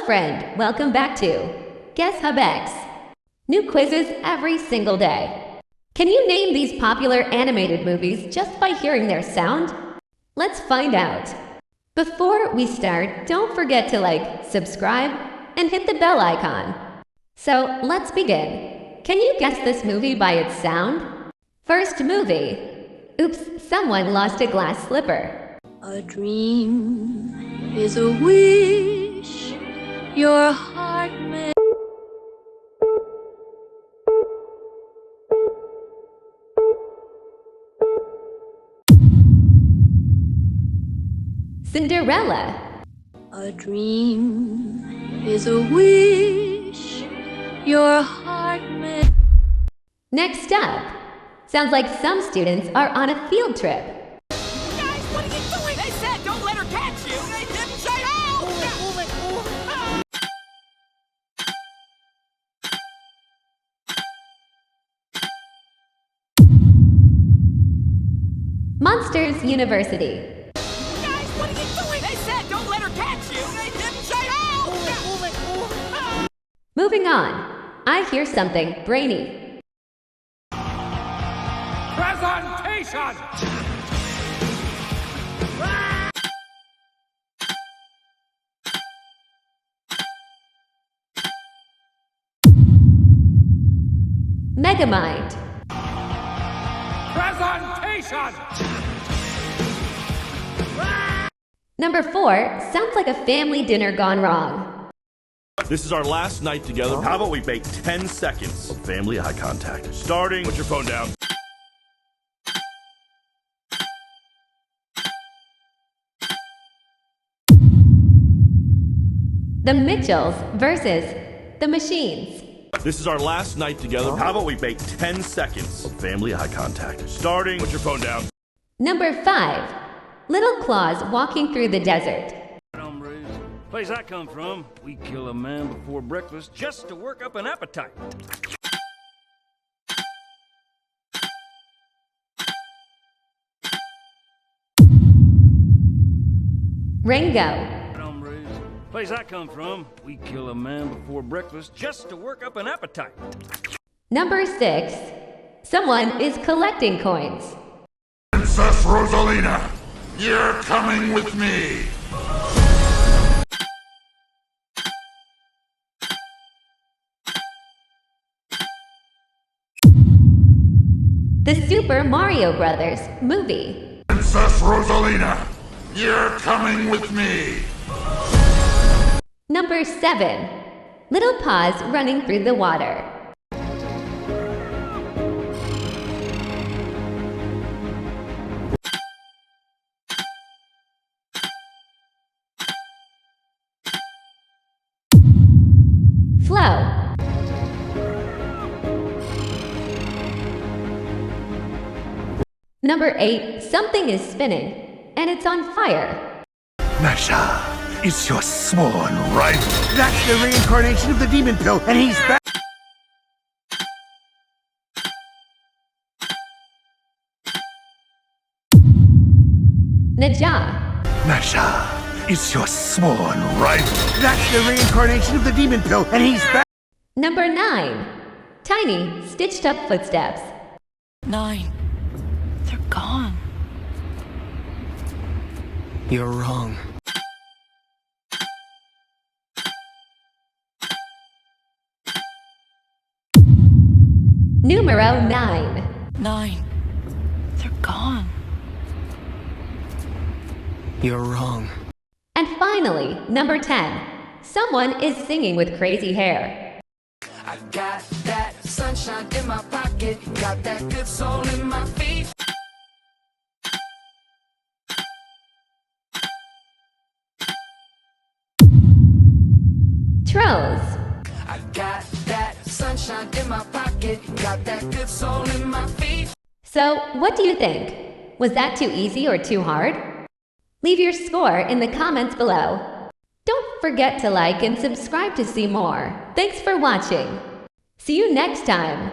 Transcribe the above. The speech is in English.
friend, welcome back to GuessHubX. New quizzes every single day. Can you name these popular animated movies just by hearing their sound? Let's find out. Before we start, don't forget to like, subscribe, and hit the bell icon. So, let's begin. Can you guess this movie by its sound? First movie. Oops, someone lost a glass slipper. A dream is a wish your heart may. Cinderella. A dream is a wish your heart may. Next up. Sounds like some students are on a field trip. Guys, what are you doing? They said don't let her catch you. They didn't say oh! Monsters University. Guys, what are you doing? They said don't let her catch you. They didn't say oh! Moving on. I hear something brainy. Presentation! Megamind. Presentation! Number 4 sounds like a family dinner gone wrong. This is our last night together. How about we make 10 seconds of family eye contact? Starting. Put your phone down. The Mitchells versus the Machines. This is our last night together. How about we make 10 seconds of family eye contact? Starting. Put your phone down. Number 5. Little Claus walking through the desert. Place I come from, we kill a man before breakfast just to work up an appetite. Rango. Place I come from, we kill a man before breakfast just to work up an appetite. Number 6. Someone is collecting coins. Princess Rosalina, you're coming with me. The Super Mario Brothers movie. Princess Rosalina, you're coming with me. Number 7. Little Paws running through the water. Flow. Number 8. Something is spinning, and it's on fire. Nezha is your sworn rival. That's the reincarnation of the demon pill, and he's back. Nezha. Nezha is your sworn rival. That's the reincarnation of the demon pill, and he's back. Number 9. Tiny, stitched up footsteps. 9. They're gone. You're wrong. Numero 9. 9. They're gone. You're wrong. And finally, number 10. Someone is singing with crazy hair. I got that sunshine in my pocket, got that good soul in my feet. Trolls. I got that sunshine in my pocket, got that good soul in my feet. So, what do you think? Was that too easy or too hard? Leave your score in the comments below. Don't forget to like and subscribe to see more. Thanks for watching. See you next time.